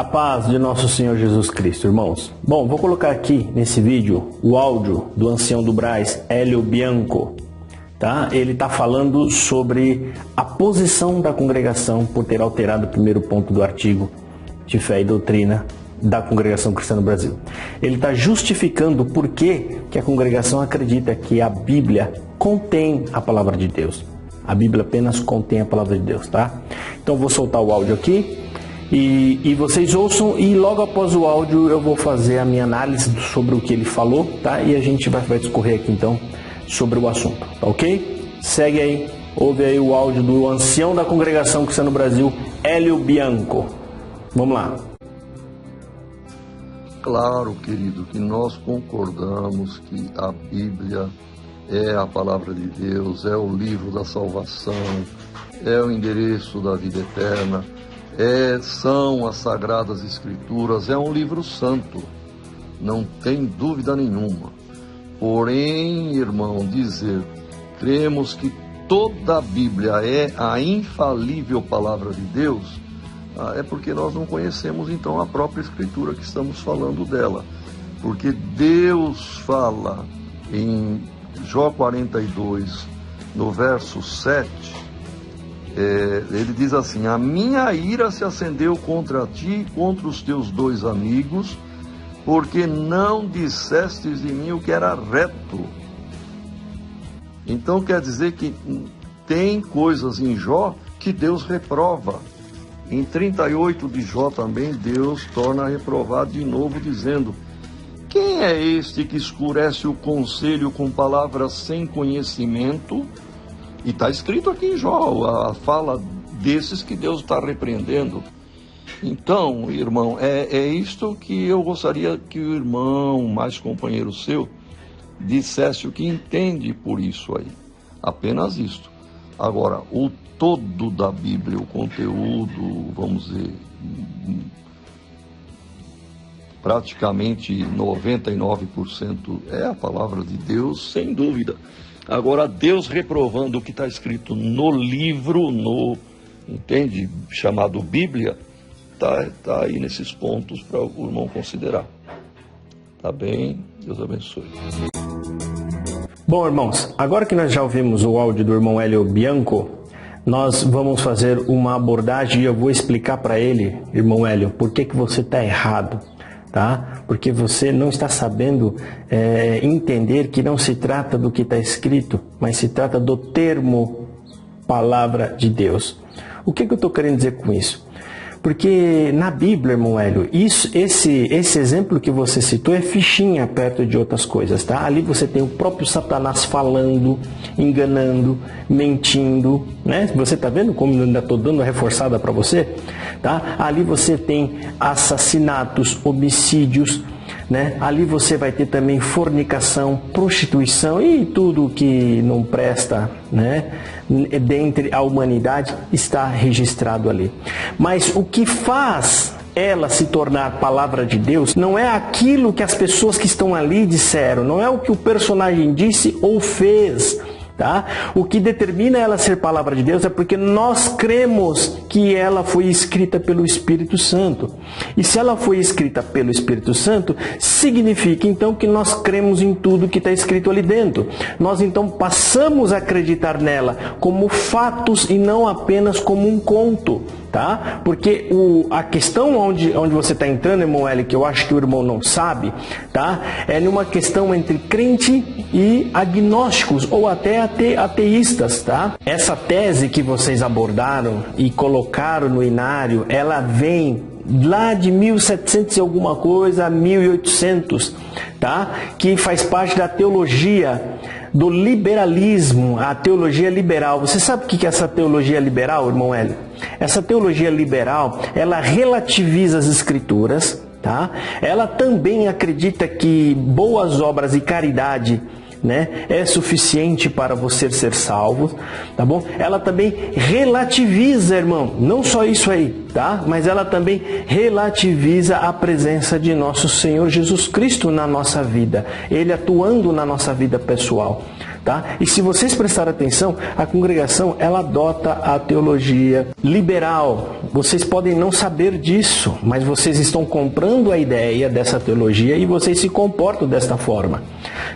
A paz de nosso Senhor Jesus Cristo, irmãos. Bom, vou colocar aqui nesse vídeo o áudio do ancião do Brás, Hélio Bianco. Tá? Ele está falando sobre a posição da congregação por ter alterado o primeiro ponto do artigo de fé e doutrina da Congregação Cristã no Brasil. Ele está justificando por que a congregação acredita que a Bíblia contém a palavra de Deus. A Bíblia apenas contém a palavra de Deus, tá? Então vou soltar o áudio aqui e vocês ouçam, e logo após o áudio eu vou fazer a minha análise sobre o que ele falou, tá? E a gente vai discorrer aqui então sobre o assunto, tá ok? Segue aí, ouve aí o áudio do ancião da Congregação Cristã no Brasil, Hélio Bianco. Vamos lá. Claro, querido, que nós concordamos que a Bíblia é a palavra de Deus, é o livro da salvação, é o endereço da vida eterna, são as Sagradas Escrituras, é um livro santo, não tem dúvida nenhuma. Porém, irmão, dizer, cremos que toda a Bíblia é a infalível palavra de Deus, é porque nós não conhecemos então a própria Escritura que estamos falando dela. Porque Deus fala em Jó 42, no verso 7, ele diz assim: a minha ira se acendeu contra ti e contra os teus dois amigos, porque não dissestes de mim o que era reto. Então quer dizer que tem coisas em Jó que Deus reprova. Em 38 de Jó também Deus torna a reprovar de novo, dizendo: quem é este que escurece o conselho com palavras sem conhecimento? E está escrito aqui em Jó, a fala desses que Deus está repreendendo. Então, irmão, é isto que eu gostaria que o irmão, mais companheiro seu, dissesse o que entende por isso aí. Apenas isto. Agora, o todo da Bíblia, o conteúdo, vamos dizer, praticamente 99% é a palavra de Deus, sem dúvida. Agora, Deus reprovando o que está escrito no livro, entende? Chamado Bíblia, tá aí nesses pontos para o irmão considerar. Tá bem? Deus abençoe. Bom, irmãos, agora que nós já ouvimos o áudio do irmão Hélio Bianco, nós vamos fazer uma abordagem e eu vou explicar para ele, irmão Hélio, por que você está errado, tá? Porque você não está sabendo entender que não se trata do que está escrito, mas se trata do termo palavra de Deus. O que eu estou querendo dizer com isso? Porque na Bíblia, irmão Hélio, esse exemplo que você citou é fichinha perto de outras coisas, tá? Ali você tem o próprio Satanás falando, enganando, mentindo, né? Você tá vendo como eu ainda estou dando a reforçada para você? Tá? Ali você tem assassinatos, homicídios, né? Ali você vai ter também fornicação, prostituição e tudo que não presta, né? Dentre a humanidade está registrado ali. Mas o que faz ela se tornar palavra de Deus não é aquilo que as pessoas que estão ali disseram, não é o que o personagem disse ou fez, tá? O que determina ela ser palavra de Deus é porque nós cremos que ela foi escrita pelo Espírito Santo. E se ela foi escrita pelo Espírito Santo, significa então que nós cremos em tudo que está escrito ali dentro. Nós então passamos a acreditar nela como fatos e não apenas como um conto, tá? Porque a questão onde você está entrando, irmão Hélio, que eu acho que o irmão não sabe, tá? É numa questão entre crente e agnósticos ou até ateístas, tá? Essa tese que vocês abordaram e colocaram no inário, ela vem lá de 1700 e alguma coisa a 1800, tá? Que faz parte da teologia do liberalismo, a teologia liberal. Você sabe o que é essa teologia liberal, irmão Hélio? Essa teologia liberal, ela relativiza as escrituras, tá? Ela também acredita que boas obras e caridade, né, é suficiente para você ser salvo, tá bom? Ela também relativiza, irmão, não só isso aí, tá? Mas ela também relativiza a presença de nosso Senhor Jesus Cristo na nossa vida, Ele atuando na nossa vida pessoal, Tá? E se vocês prestarem atenção, a congregação ela adota a teologia liberal. Vocês podem não saber disso, mas vocês estão comprando a ideia dessa teologia e vocês se comportam desta forma.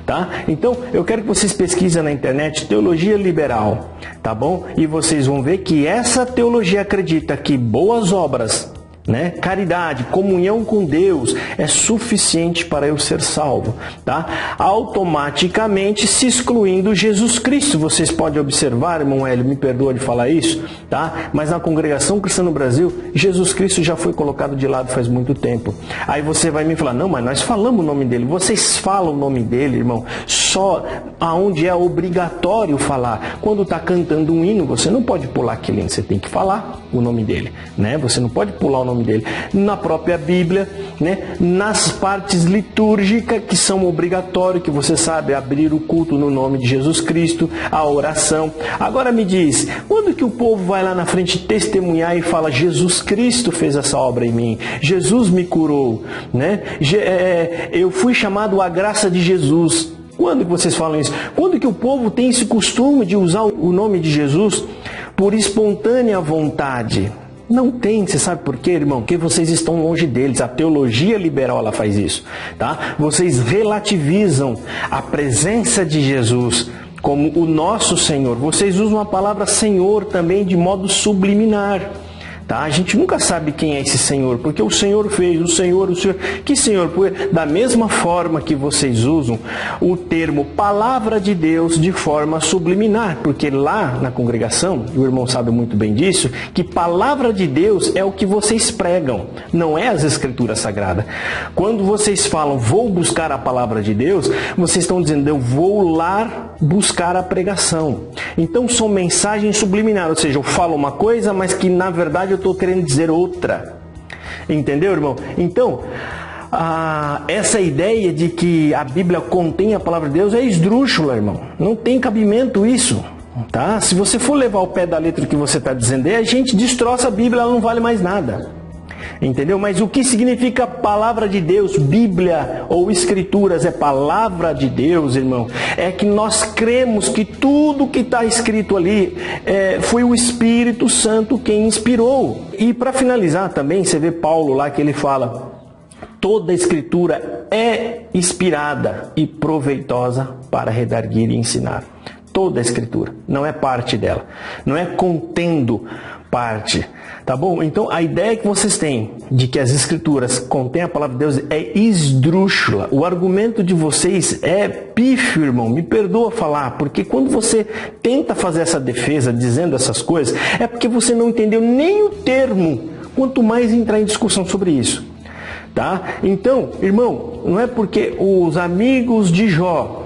Tá? Então, eu quero que vocês pesquisem na internet teologia liberal, tá bom? E vocês vão ver que essa teologia acredita que boas obras, né, caridade, comunhão com Deus é suficiente para eu ser salvo, tá? Automaticamente se excluindo Jesus Cristo. Vocês podem observar, irmão Hélio, me perdoa de falar isso, tá? Mas na congregação cristã no Brasil, Jesus Cristo já foi colocado de lado faz muito tempo. Aí você vai me falar, não, mas nós falamos o nome dele. Vocês falam o nome dele, irmão, só aonde é obrigatório falar. Quando está cantando um hino, você não pode pular aquele hino, você tem que falar o nome dele, né? Você não pode pular o nome dele. Na própria Bíblia, né? Nas partes litúrgicas que são obrigatórias, que você sabe, abrir o culto no nome de Jesus Cristo, a oração. Agora me diz, quando que o povo vai lá na frente testemunhar e fala, Jesus Cristo fez essa obra em mim, Jesus me curou, né? Eu fui chamado à graça de Jesus. Quando que vocês falam isso? Quando que o povo tem esse costume de usar o nome de Jesus por espontânea vontade? Não tem, você sabe por quê, irmão? Porque vocês estão longe deles. A teologia liberal ela faz isso, tá? Vocês relativizam a presença de Jesus como o nosso Senhor. Vocês usam a palavra Senhor também de modo subliminar. Tá? A gente nunca sabe quem é esse Senhor, porque o Senhor fez, o Senhor. Que Senhor? Porque da mesma forma que vocês usam o termo Palavra de Deus de forma subliminar, porque lá na congregação, o irmão sabe muito bem disso, que Palavra de Deus é o que vocês pregam, não é as Escrituras Sagradas. Quando vocês falam, vou buscar a Palavra de Deus, vocês estão dizendo, eu vou lá buscar a pregação. Então são mensagens subliminares, ou seja, eu falo uma coisa, mas que na verdade eu estou querendo dizer outra. Entendeu, irmão? Então, essa ideia de que a Bíblia contém a palavra de Deus é esdrúxula, irmão. Não tem cabimento isso. Tá? Se você for levar ao pé da letra que você está dizendo, a gente destroça a Bíblia, ela não vale mais nada. Entendeu? Mas o que significa palavra de Deus, Bíblia ou Escrituras é palavra de Deus, irmão? É que nós cremos que tudo que está escrito ali foi o Espírito Santo quem inspirou. E para finalizar também, você vê Paulo lá que ele fala, toda a Escritura é inspirada e proveitosa para redarguir e ensinar. Toda a Escritura, não é parte dela, não é contendo parte, tá bom? Então a ideia que vocês têm de que as Escrituras contêm a palavra de Deus é esdrúxula. O argumento de vocês é pífio, irmão, me perdoa falar, porque quando você tenta fazer essa defesa dizendo essas coisas, é porque você não entendeu nem o termo, quanto mais entrar em discussão sobre isso, tá? Então, irmão, não é porque os amigos de Jó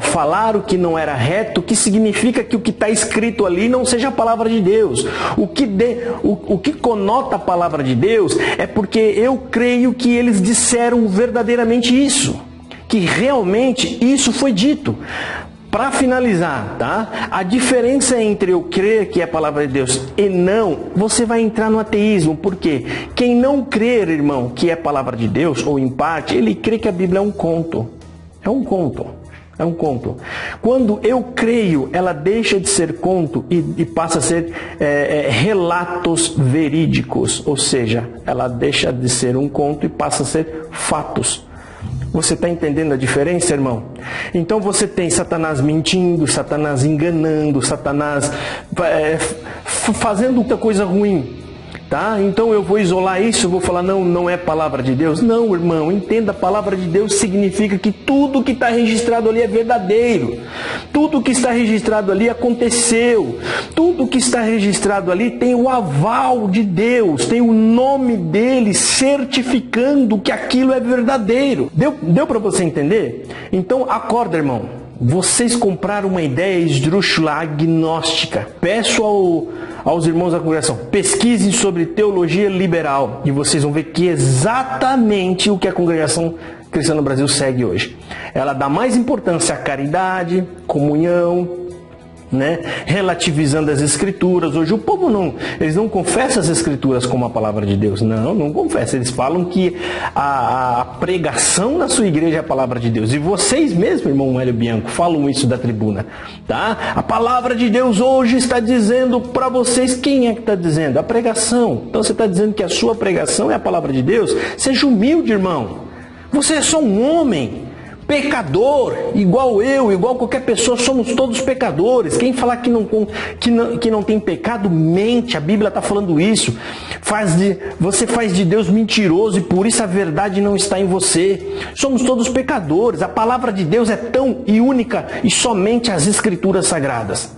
falaram que não era reto, que significa que o que está escrito ali não seja a palavra de Deus. O que conota a palavra de Deus é porque eu creio que eles disseram verdadeiramente isso, que realmente isso foi dito. Para finalizar, tá? A diferença entre eu crer que é a palavra de Deus e não, você vai entrar no ateísmo. Por quê? Quem não crer, irmão, que é a palavra de Deus, ou em parte, ele crê que a Bíblia é um conto. É um conto. É um conto. Quando eu creio, ela deixa de ser conto e passa a ser relatos verídicos. Ou seja, ela deixa de ser um conto e passa a ser fatos. Você está entendendo a diferença, irmão? Então você tem Satanás mentindo, Satanás enganando, Satanás fazendo muita coisa ruim. Tá? Então eu vou isolar isso, eu vou falar, não é palavra de Deus. Não, irmão, entenda, a palavra de Deus significa que tudo que está registrado ali é verdadeiro. Tudo que está registrado ali aconteceu. Tudo que está registrado ali tem o aval de Deus, tem o nome dele certificando que aquilo é verdadeiro. Deu para você entender? Então acorda, irmão. Vocês compraram uma ideia esdrúxula agnóstica. Peço aos irmãos da congregação, pesquisem sobre teologia liberal e vocês vão ver que é exatamente o que a congregação cristã no Brasil segue hoje. Ela dá mais importância à caridade, comunhão, né, relativizando as escrituras. Hoje o povo eles não confessam as escrituras como a palavra de Deus. Não confessam. Eles falam que a pregação na sua igreja é a palavra de Deus. E vocês mesmos, irmão Hélio Bianco, falam isso da tribuna, tá? A palavra de Deus hoje está dizendo para vocês. Quem é que está dizendo? A pregação. Então você está dizendo que a sua pregação é a palavra de Deus? Seja humilde, irmão. Você é só um homem pecador, igual eu, igual qualquer pessoa, somos todos pecadores. Quem falar que não tem pecado, mente. A Bíblia está falando isso. Você faz de Deus mentiroso e por isso a verdade não está em você. Somos todos pecadores. A palavra de Deus é tão e única e somente as Escrituras Sagradas.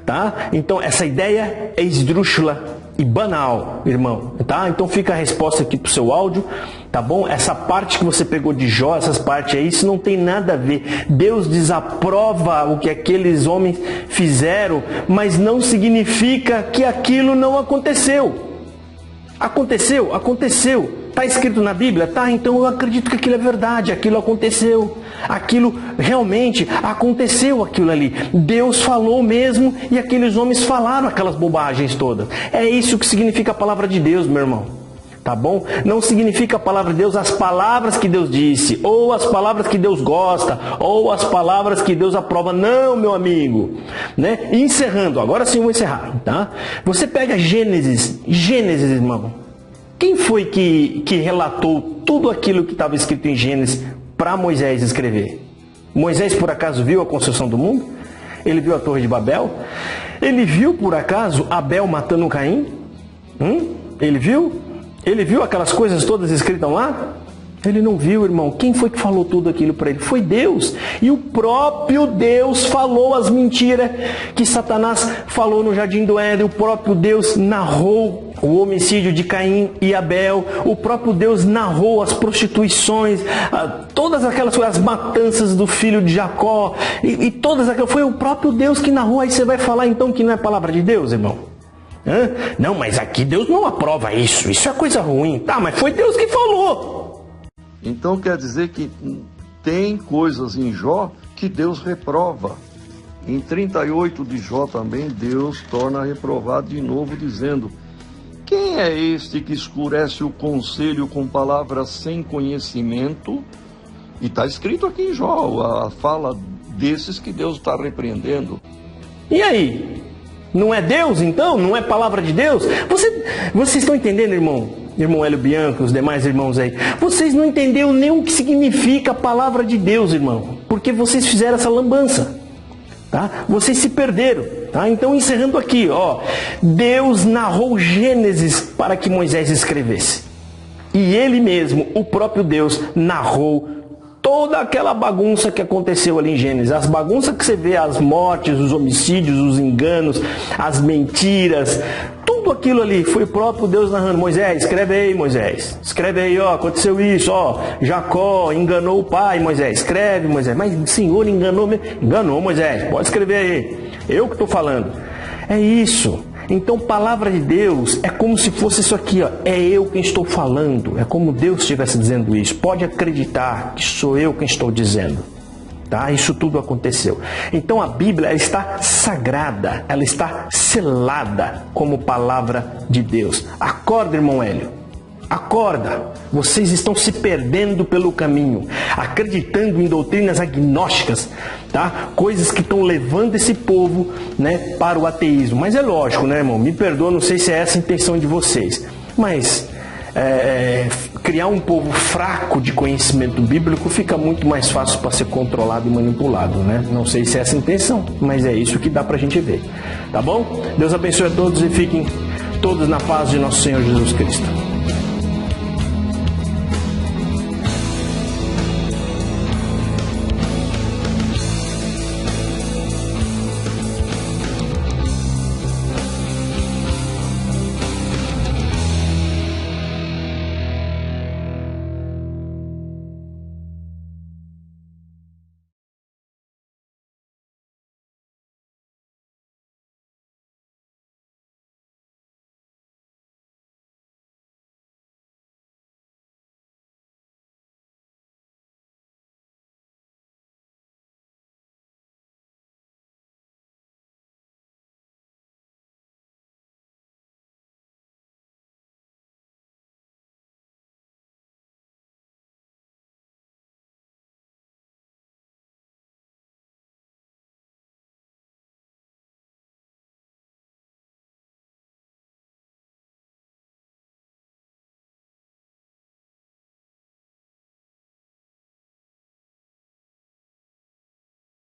Tá? Então essa ideia é esdrúxula e banal, irmão, tá? Então fica a resposta aqui pro seu áudio, tá bom? Essa parte que você pegou de Jó, essas partes aí, isso não tem nada a ver. Deus desaprova o que aqueles homens fizeram, mas não significa que aquilo não aconteceu. Aconteceu. Está escrito na Bíblia? Tá, então eu acredito que aquilo é verdade, aquilo aconteceu. Aquilo realmente aconteceu, aquilo ali. Deus falou mesmo e aqueles homens falaram aquelas bobagens todas. É isso que significa a palavra de Deus, meu irmão. Tá bom? Não significa a palavra de Deus as palavras que Deus disse, ou as palavras que Deus gosta, ou as palavras que Deus aprova. Não, meu amigo. Né? E encerrando, agora sim eu vou encerrar. Tá? Você pega Gênesis, irmão. Quem foi que relatou tudo aquilo que estava escrito em Gênesis para Moisés escrever? Moisés, por acaso, viu a construção do mundo? Ele viu a Torre de Babel? Ele viu, por acaso, Abel matando Caim? Ele viu? Ele viu aquelas coisas todas escritas lá? Ele não viu, irmão. Quem foi que falou tudo aquilo para ele? Foi Deus. E o próprio Deus falou as mentiras que Satanás falou no Jardim do Éden. O próprio Deus narrou o homicídio de Caim e Abel. O próprio Deus narrou as prostituições, todas aquelas coisas, as matanças do filho de Jacó. E todas aquelas. Foi o próprio Deus que narrou. Aí você vai falar então que não é palavra de Deus, irmão? Não, mas aqui Deus não aprova isso. Isso é coisa ruim. Tá, mas foi Deus que falou. Então quer dizer que tem coisas em Jó que Deus reprova. Em 38 de Jó também, Deus torna a reprovar de novo, dizendo: quem é este que escurece o conselho com palavras sem conhecimento? E está escrito aqui em Jó, a fala desses que Deus está repreendendo. E aí? Não é Deus então? Não é palavra de Deus? Vocês estão entendendo, irmão? Irmão Hélio Bianco, os demais irmãos aí, vocês não entenderam nem o que significa a palavra de Deus, irmão, porque vocês fizeram essa lambança, tá? Vocês se perderam, tá? Então, encerrando aqui, ó, Deus narrou Gênesis para que Moisés escrevesse, e ele mesmo, o próprio Deus, narrou toda aquela bagunça que aconteceu ali em Gênesis. As bagunças que você vê, as mortes, os homicídios, os enganos, as mentiras, tudo aquilo ali foi o próprio Deus narrando. Moisés, escreve aí, Moisés. Escreve aí, ó, aconteceu isso, ó. Jacó enganou o pai, Moisés. Escreve, Moisés. Mas o Senhor enganou mesmo. Enganou, Moisés. Pode escrever aí. Eu que estou falando. É isso. Então, palavra de Deus é como se fosse isso aqui, ó. É eu quem estou falando. É como Deus estivesse dizendo isso. Pode acreditar que sou eu quem estou dizendo. Tá? Isso tudo aconteceu. Então, a Bíblia ela está sagrada. Ela está selada como palavra de Deus. Acorda, irmão Hélio. Acorda. Vocês estão se perdendo pelo caminho, acreditando em doutrinas agnósticas, tá? Coisas que estão levando esse povo, né, para o ateísmo. Mas é lógico, né, irmão? Me perdoa, não sei se é essa a intenção de vocês. Mas criar um povo fraco de conhecimento bíblico fica muito mais fácil para ser controlado e manipulado, né? Não sei se é essa a intenção, mas é isso que dá pra gente ver. Tá bom? Deus abençoe a todos e fiquem todos na paz de nosso Senhor Jesus Cristo.